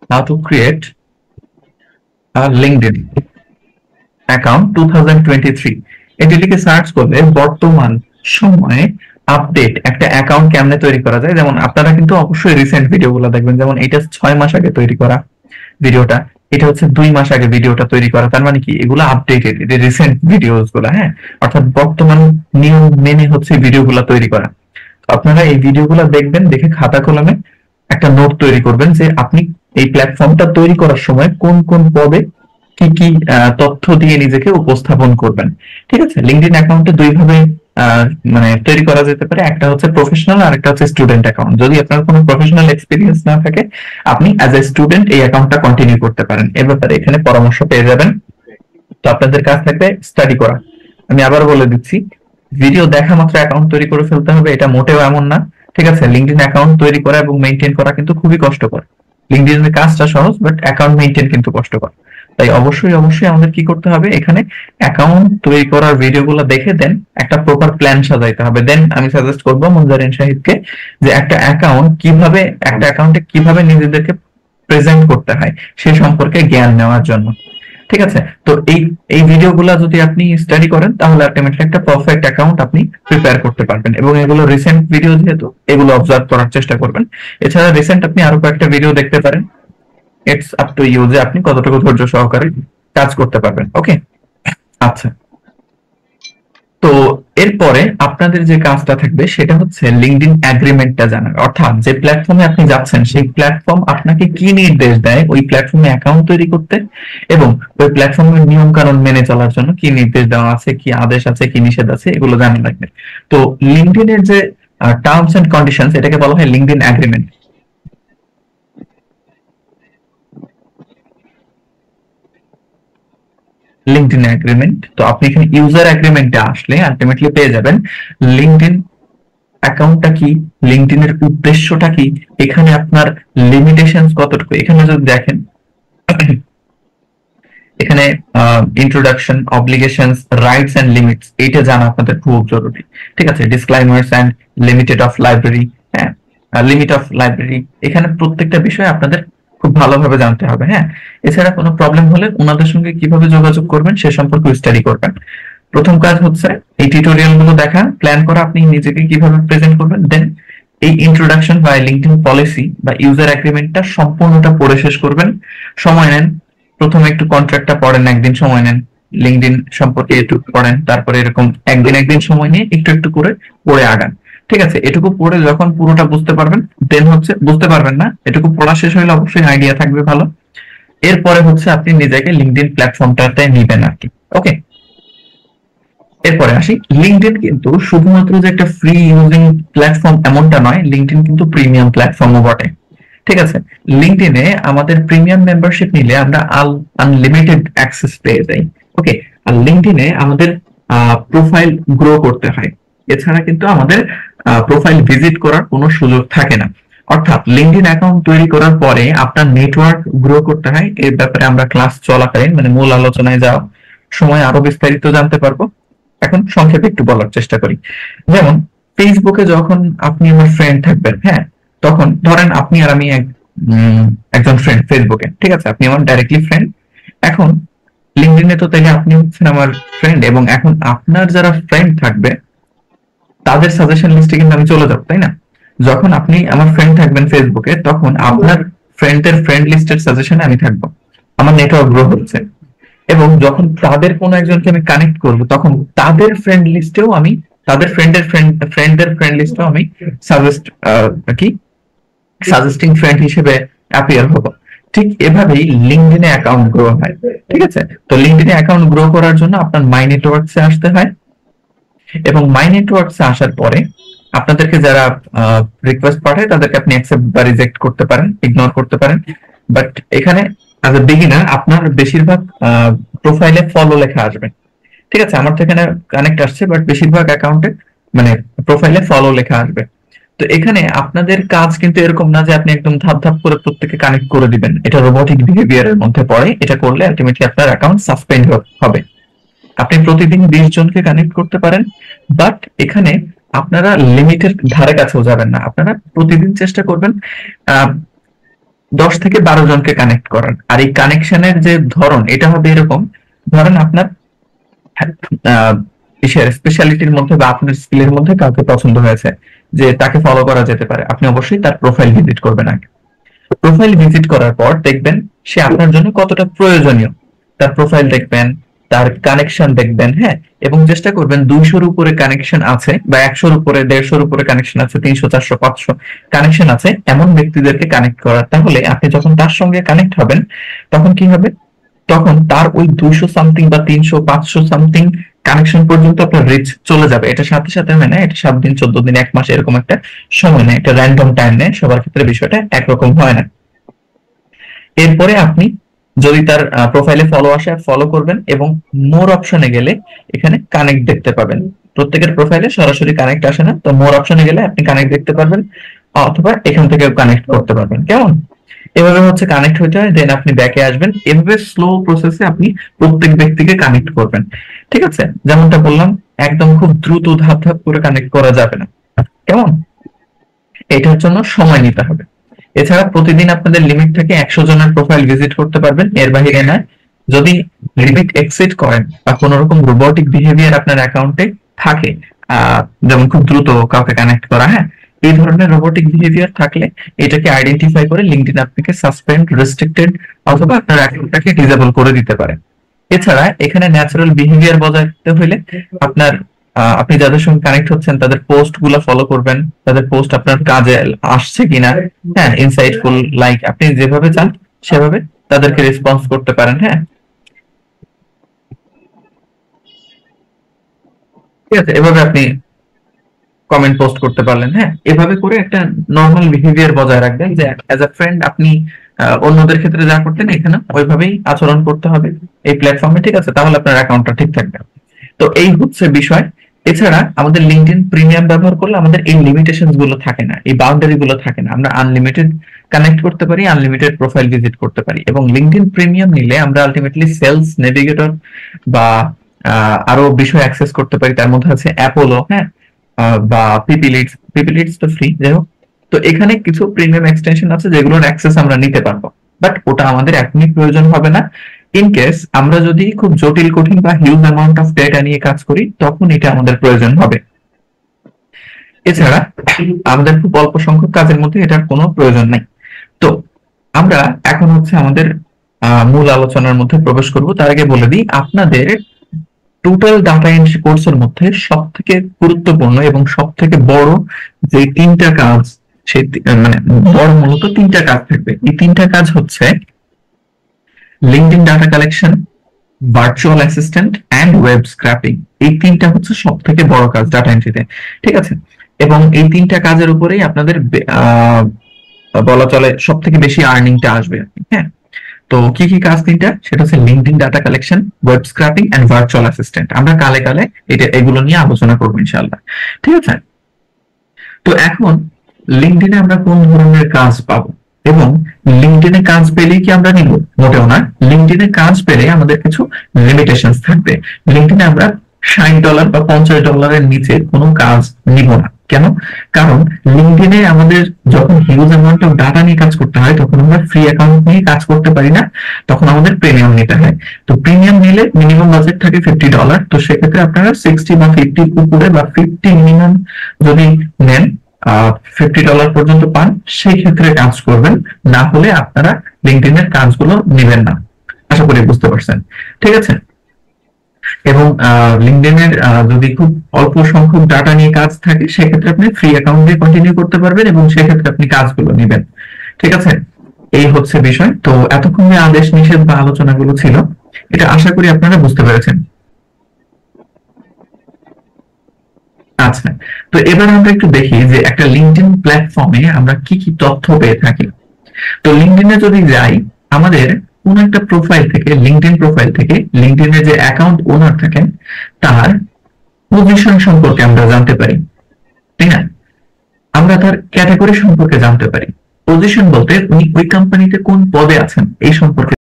how to create a LinkedIn account 2023 এটি লিখে search করলে বর্তমান সময়ে আপডেট একটা অ্যাকাউন্ট কেমনে তৈরি করা যায়। যেমন আপনারা কিন্তু অবশ্যই রিসেন্ট ভিডিওগুলো দেখবেন, যেমন এটা 6 মাস আগে তৈরি করা ভিডিওটা, এটা হচ্ছে 2 মাস আগে ভিডিওটা তৈরি করা। তার মানে কি এগুলো আপডেটেড, এটা রিসেন্ট ভিডিওস গুলা, হ্যাঁ, অর্থাৎ বর্তমান নিয়ম মেনে হচ্ছে ভিডিওগুলো তৈরি করা। আপনারা এই ভিডিওগুলো দেখবেন, দেখে খাতা কলমে একটা নোট তৈরি করবেন যে আপনি এই প্ল্যাটফর্মটা তৈরি করার সময় কোন কোন পদে কি কি তথ্য দিয়ে নিজেকে উপস্থাপন করবেন। ঠিক আছে, লিঙ্কডইন অ্যাকাউন্টে দুই ভাবে মানে তৈরি করা যেতে পারে, একটা হচ্ছে প্রফেশনাল আর একটা হচ্ছে স্টুডেন্ট অ্যাকাউন্ট। যদি আপনার কোনো প্রফেশনাল এক্সপিরিয়েন্স না থাকে আপনি অ্যাজ এ স্টুডেন্ট এই অ্যাকাউন্টটা কন্টিনিউ করতে পারেন। এ ব্যাপারে এখানে পরামর্শ পেয়ে যাবেন। তো আপনাদের কাজ থাকবে স্টাডি করা। আমি আবার বলে দিচ্ছি, ভিডিও দেখা মাত্র অ্যাকাউন্ট তৈরি করে ফেলতে হবে এটা মোটেও এমন না। ঠিক আছে, লিঙ্কডইন অ্যাকাউন্ট তৈরি করা এবং মেইনটেইন করা কিন্তু খুবই কষ্টকর। লিঙ্কডইনের কাজটা সহজ, বাট অ্যাকাউন্ট মেইনটেইন কিন্তু কষ্টকর। তাই অবশ্যই অবশ্যই আমাদের কি করতে হবে, এখানে অ্যাকাউন্ট তৈরি করার ভিডিওগুলো দেখে দেন একটা প্রপার প্ল্যান সাজাইতে হবে। দেন আমি সাজেস্ট করবো মুনজারিন শাহিদকে যে একটা অ্যাকাউন্ট কিভাবে, একটা অ্যাকাউন্টে কিভাবে নিজেদেরকে প্রেজেন্ট করতে হয় সে সম্পর্কে জ্ঞান নেওয়ার জন্য। ঠিক আছে, তো এই এই ভিডিওগুলো যদি আপনি স্টাডি করেন তাহলে আলটিমেটলি একটা পারফেক্ট অ্যাকাউন্ট আপনি প্রিপেয়ার করতে পারবেন। এবং এগুলো রিসেন্ট ভিডিও যেহেতু এগুলো অবজার্ভ করার চেষ্টা করবেন। এছাড়া রিসেন্ট আপনি আরো কয়েকটা ভিডিও দেখতে পারেন। ইটস আপ টু ইউ যে আপনি কতটুকু ধৈর্য সহকারে কাজ করতে পারবেন। ওকে, আচ্ছা, তো এরপরে আপনাদের যে কাজটা থাকবে সেটা হচ্ছে লিঙ্কডইন এগ্রিমেন্টটা জানার। অর্থাৎ যে প্ল্যাটফর্মে আপনি যাচ্ছেন সেই প্ল্যাটফর্ম আপনাকে কি নির্দেশ দেয় ওই প্ল্যাটফর্মে অ্যাকাউন্ট তৈরি করতে, এবং ওই প্ল্যাটফর্মের নিয়ম কানুন মেনে চলার জন্য কি নির্দেশ দেওয়া আছে, কি আদেশ আছে, কি নিষেধ আছে, এগুলো জানা রাখবেন। তো লিঙ্কডইনের যে টার্মস এন্ড কন্ডিশনস এটাকে বলা হয় লিঙ্কডইন এগ্রিমেন্ট। লিঙ্কডইন এগ্রিমেন্ট, তো আপনি এখানে ইউজার এগ্রিমেন্টে আসলে আলটিমেটলি পেয়ে যাবেন লিঙ্কডইন অ্যাকাউন্টটা কি, লিঙ্কডইনের উদ্দেশ্যটা কি, এখানে আপনার লিমিটেশনস কতটুকু। এখানে যদি দেখেন এখানে introduction, obligations, rights and limits, এইটা জানা আপনাদের খুব জরুরি। ঠিক আছে, disclaimers and limited of library, হ্যাঁ, লিমিট অফ লাইব্রেরি, এখানে প্রত্যেকটা বিষয় আপনাদের খুব ভালোভাবে জানতে হবে। হ্যাঁ, এছাড়া কোনো প্রবলেম হলে ওনাদের সঙ্গে কিভাবে যোগাযোগ করবেন সে সম্পর্কে স্টাডি করবেন। প্রথম কাজ হচ্ছে এই টিউটোরিয়াল গুলো দেখা, প্ল্যান করা আপনি নিজেকে কিভাবে প্রেজেন্ট করবেন। দেন এই ইন্ট্রোডাকশন বা লিঙ্কডইন পলিসি বা ইউজার এগ্রিমেন্টটা সম্পূর্ণটা পড়ে শেষ করবেন। সময় নেন, প্রথমে একটু কন্ট্রাক্টটা পড়েন, একদিন সময় নেন, লিঙ্কডইন সম্পর্কে একটু পড়েন, তারপরে এরকম একদিন সময় নিয়ে একটু একটু করে পড়ে আগান। ঠিক আছে, এটুকু পড়ে যখন পুরোটা বুঝতে পারবেন, দেন হচ্ছে বুঝতে পারবেন না, এটুকু পড়া শেষ হলে অবশ্যই আইডিয়া থাকবে ভালো। এরপরে হচ্ছে আপনি নিজেকে লিঙ্কডইন প্ল্যাটফর্মটাতে নিবেন আর কি। ওকে, এরপরে আসি, লিঙ্কডইন কিন্তু শুধুমাত্র যে একটা ফ্রি ইউজিং প্ল্যাটফর্ম এমনটা নয়, লিঙ্কডইন কিন্তু প্রিমিয়াম প্ল্যাটফর্মও বটে। ঠিক আছে, লিঙ্কডইনে আমাদের প্রিমিয়াম মেম্বারশিপ নিলে আমরা আনলিমিটেড অ্যাক্সেস পেয়ে যাই। ওকে, আর লিঙ্কডইনে আমাদের প্রোফাইল গ্রো করতে হয়, এছাড়া কিন্তু আমাদের প্রোফাইল ভিজিট করার কোনো সুযোগ থাকে না। অর্থাৎ লিঙ্কডইন অ্যাকাউন্ট তৈরি করার পরে আপনার নেটওয়ার্ক গ্রো করতে হয়। এর ব্যাপারে আমরা ক্লাস চলাকালীন মানে মূল আলোচনায় যাওয়া সময় আরো বিস্তারিত জানতে পারবো। এখন সংক্ষেপে একটু বলার চেষ্টা করি। যেমন ফেসবুকে যখন আপনি আমার ফ্রেন্ড থাকবেন, হ্যাঁ, তখন ধরেন আপনি আর আমি একজন ফ্রেন্ড ফেসবুকে, ঠিক আছে, আপনি আমার ডাইরেক্টলি ফ্রেন্ড। এখন লিঙ্কডইনে তো তাইলে আপনি হচ্ছেন আমার ফ্রেন্ড, এবং এখন আপনার যারা ফ্রেন্ড থাকবে তাদের সাজেশন লিস্টে কিন্তু আমি চলে যাবো, তাই না? যখন আপনি আমার ফ্রেন্ড থাকবেন ফেসবুকে তখন আপনার ফ্রেন্ডের ফ্রেন্ড লিস্টের সাজেশনে আমি থাকবো, আমার নেটওয়ার্ক গ্রো হচ্ছে। এবং যখন তাদের কোনো একজনকে আমি কানেক্ট করব তখন তাদের ফ্রেন্ড লিস্টেও আমি, তাদের ফ্রেন্ডের ফ্রেন্ড লিস্টেও আমি সাজেস্ট কি সাজেস্টিং ফ্রেন্ড হিসেবে অ্যাপিয়ার হবো। ঠিক এভাবেই লিঙ্কডইনে অ্যাকাউন্ট গ্রো হয়। ঠিক আছে, তো লিঙ্কডইনে অ্যাকাউন্ট গ্রো করার জন্য আপনার মাই নেটওয়ার্কসে আসতে হয়, এবং মাই নেটওয়ার্কসে আসার পরে আপনাদেরকে যারা রিকোয়েস্ট পাঠায় তাদেরকে আপনি অ্যাকসেপ্ট বা রিজেক্ট করতে পারেন, ইগনোর করতে পারেন। বাট এখানে অ্যাজ এ বিগিনার আপনার বেশিরভাগ প্রোফাইলে ফলো লেখা আসবে। ঠিক আছে, আমার তো এখানে কানেক্ট আসছে, বাট বেশিরভাগ অ্যাকাউন্টে মানে প্রোফাইলে ফলো লেখা আসবে। তো এখানে আপনাদের কাজ কিন্তু এরকম না যে আপনি একদম ধাপ ধাপ করে প্রত্যেককে কানেক্ট করে দিবেন, এটা রোবোটিক বিহেভিয়ারের মধ্যে পড়ে। এটা করলে আলটিমেটলি আপনার অ্যাকাউন্ট সাসপেন্ড হবে। আপনি প্রতিদিন 20 জনকে কানেক্ট করতে পারেন, বাট এখানে আপনারা লিমিটের ধারে কাছেও যাবেন না। আপনারা প্রতিদিন চেষ্টা করবেন 10 থেকে 12 জনকে কানেক্ট করান। আর এই কানেকশনের যে ধরন এটা হবে এরকম, ধরেন আপনার স্পেশালিটির মধ্যে বা আপনার স্কিলের মধ্যে কাউকে পছন্দ হয়েছে যে তাকে ফলো করা যেতে পারে, আপনি অবশ্যই তার প্রোফাইল ভিজিট করবেন আগে। প্রোফাইল ভিজিট করার পর দেখবেন সে আপনার জন্য কতটা প্রয়োজনীয়, তার প্রোফাইল দেখবেন, তার কানেকশন দেখবেন, হ্যাঁ, এবং চেষ্টা করবেন 200-র উপরে কানেকশন আছে বা 100-র উপরে, 150-র উপরে কানেকশন আছে, 300, 400, 500 কানেকশন আছে এমন ব্যক্তিদেরকে কানেক্ট করার। তাহলে আপনি যখন তার সঙ্গে কানেক্ট হবেন তখন কি হবে, তখন তার ওই 200 সামথিং বা 300, 500 সামথিং কানেকশন পর্যন্ত আপনার রিচ চলে যাবে। এটা সাথে সাথে হয় না, এটা 7 দিন, 14 দিন, 1 মাস এরকম একটা সময় নেয়, এটা র্যান্ডম টাইম নেয়, সবার ক্ষেত্রে বিষয়টা একরকম হয় না। এরপরে আপনি যদি তার প্রোফাইলে ফলো আসে ফলো করবেন এবং মোর অপশনে গেলে এখানে কানেক্ট দেখতে পাবেন। প্রত্যেকের প্রোফাইলে সরাসরি কানেক্ট আসে না, তো মোর অপশনে গেলে আপনি কানেক্ট দেখতে পারবেন, অথবা এখান থেকে কানেক্ট করতে পারবেন। কেমন? এভাবে হচ্ছে কানেক্ট হতে হয়, দেন আপনি ব্যাকে আসবেন। এভাবে স্লো প্রসেসে আপনি প্রত্যেক ব্যক্তিকে কানেক্ট করবেন, ঠিক আছে? যেমনটা বললাম, একদম খুব দ্রুত ধাপ ধাপ করে কানেক্ট করা যাবে না। কেমন? এটার জন্য সময় নিতে হবে। এছাড়া প্রতিদিন আপনাদের লিমিট থাকে 100 জনের প্রোফাইল ভিজিট করতে পারবেন, এর বাইরে নয়। যদি লিমিট এক্সিড করেন বা কোন রকম রোবটিক বিহেভিয়ার আপনার অ্যাকাউন্টে থাকে, যেমন খুব দ্রুত কাউকে কানেক্ট করা, হ্যাঁ, এই ধরনের রোবটিক বিহেভিয়ার থাকলে এটাকে আইডেন্টিফাই করে লিঙ্কডইন আপনাকে সাসপেন্ড, রেস্ট্রিক্টেড অথবা আপনার অ্যাকাউন্টটাকে ডিসেবল করে দিতে পারে। এছাড়া এখানে ন্যাচারাল বিহেভিয়ার বজায় রাখতে হলে আপনার আপনি যাদের সঙ্গে কানেক্ট হচ্ছেন তাদের পোস্ট গুলা ফলো করবেন, তাদের পোস্ট আপনার কাজে আসছে কিনা, হ্যাঁ, ইনসাইটফুল, লাইক আপনি যেভাবে চান সেভাবে তাদেরকে রেসপন্স করতে পারেন, হ্যাঁ, ঠিক আছে? এভাবে আপনি কমেন্ট পোস্ট করতে পারলেন, হ্যাঁ, এভাবে করে একটা নর্মাল বিহেভিয়ার বজায় রাখবেন যে অ্যাজ আ ফ্রেন্ড আপনি অন্যদের ক্ষেত্রে যা করতেন এখানে ওইভাবেই আচরণ করতে হবে এই প্ল্যাটফর্মে, ঠিক আছে? তাহলে আপনার অ্যাকাউন্টটা ঠিক থাকবে। তো এই হচ্ছে বিষয়। এছাড়া আমাদের লিঙ্কডইন প্রিমিয়াম ব্যবহার করলে আমাদের এই লিমিটেশন গুলো থাকে না, এই বাউন্ডারি গুলো থাকে না, আমরা আনলিমিটেড কানেক্ট করতে পারি, আনলিমিটেড প্রোফাইল ভিজিট করতে পারি। এবং লিঙ্কডইন প্রিমিয়াম নিলে আমরা আলটিমেটলি সেলস নেভিগেটর বা আরো বিষয় অ্যাক্সেস করতে পারি, তার মধ্যে আছে অ্যাপোলো, হ্যাঁ, বা পিপি লিডস তো ফ্রি, যাই হোক। তো এখানে কিছু প্রিমিয়াম এক্সটেনশন আছে যেগুলোর অ্যাক্সেস আমরা নিতে পারবো, বাট ওটা আমাদের এখনই প্রয়োজন হবে না। ইন কেস আমরা যদি খুব জটিল, কঠিন বা হিউজ অ্যামাউন্ট অফ ডেটা নিয়ে কাজ করি তখন এটা আমাদের প্রয়োজন হবে। এছাড়া আমাদের খুব অল্প সংখ্যক কাজের মধ্যে এটার কোনো প্রয়োজন নাই। তো আমরা এখন হচ্ছে আমাদের মূল আলোচনার মধ্যে প্রবেশ করব। তার আগে বলে দিই, আপনাদের টোটাল ডাটা এন্ট্রি কোর্সের মধ্যে সব থেকে গুরুত্বপূর্ণ এবং সব থেকে বড় যে 3টা কাজ, সেই মানে বড় মূলত 3টা কাজ থাকবে। এই 3টা কাজ হচ্ছে LinkedIn data collection, virtual assistant and web scraping. এই 3টা হচ্ছে সব থেকে বড় কাজ ডাটা এন্ট্রিতে, ঠিক আছে? এবং এই 3টা কাজের উপরেই আপনাদের বলা চলে সব থেকে বেশি আর্নিংটা আসবে, হ্যাঁ। তো কি কি কাজ 3টা, সেটা হচ্ছে LinkedIn data collection, web scraping and virtual assistant. আমরা কালে কালে এগুলো নিয়ে আলোচনা করবো ইনশাআল্লাহ, ঠিক আছে? তো এখন লিঙ্কডইনে আমরা কোন ধরনের কাজ পাবো এবং লিঙ্কডইনে কাজ পেলেই কি আমরা নিব? মোটেও না। লিঙ্কডইনে কাজ পেলে আমাদের কিছু লিমিটেশনস থাকবে। লিঙ্কডইনে আমরা $60 বা $50 নিচে কোনো কাজ নিব না। কেন? কারণ লিঙ্কডইনে আমাদের যখন হিউজ অ্যামাউন্ট অফ ডাটা নিয়ে কাজ করতে হয় তখন আমরা ফ্রি অ্যাকাউন্ট নিয়ে কাজ করতে পারি না, তখন আমাদের প্রিমিয়াম নিতে হয়। তো প্রিমিয়াম নিলে মিনিমাম বাজেট থাকে $50। তো সেক্ষেত্রে আপনারা 60 বা 50 উপরে বা 50 মিনিমাম যদি নেন, $50 পর্যন্ত পান, সেই ক্ষেত্রে কাজ করবেন, না হলে আপনারা লিঙ্কডইনের কাজগুলো নেবেন না। আশা করি বুঝতে পারছেন, ঠিক আছে? এবং লিঙ্কডইনের যদি খুব অল্প সংখ্যক ডাটা নিয়ে কাজ থাকে সেক্ষেত্রে আপনি ফ্রি অ্যাকাউন্ট দিয়ে কন্টিনিউ করতে পারবেন এবং সেক্ষেত্রে আপনি কাজগুলো নেবেন, ঠিক আছে? এই হচ্ছে বিষয়। তো এতক্ষণ যে আদেশ নিষেধ বা আলোচনাগুলো ছিল এটা আশা করি আপনারা বুঝতে পেরেছেন। আচ্ছা, তো এবার আমরা একটু দেখি যে একটা লিঙ্কডইন প্ল্যাটফর্মে আমরা কি কি তথ্য পেয়ে থাকি। তো লিঙ্কডইনে যদি যাই, আমাদের কোন একটা প্রোফাইল থেকে, লিঙ্কডইন প্রোফাইল থেকে লিঙ্কডইনের যে অ্যাকাউন্ট ওনার থাকেন তার পজিশন সম্পর্কে আমরা জানতে পারি, তাই না? আমরা তার ক্যাটাগরি সম্পর্কে জানতে পারি। পজিশন বলতে উনি ওই কোম্পানিতে কোন পদে আছেন এই সম্পর্কে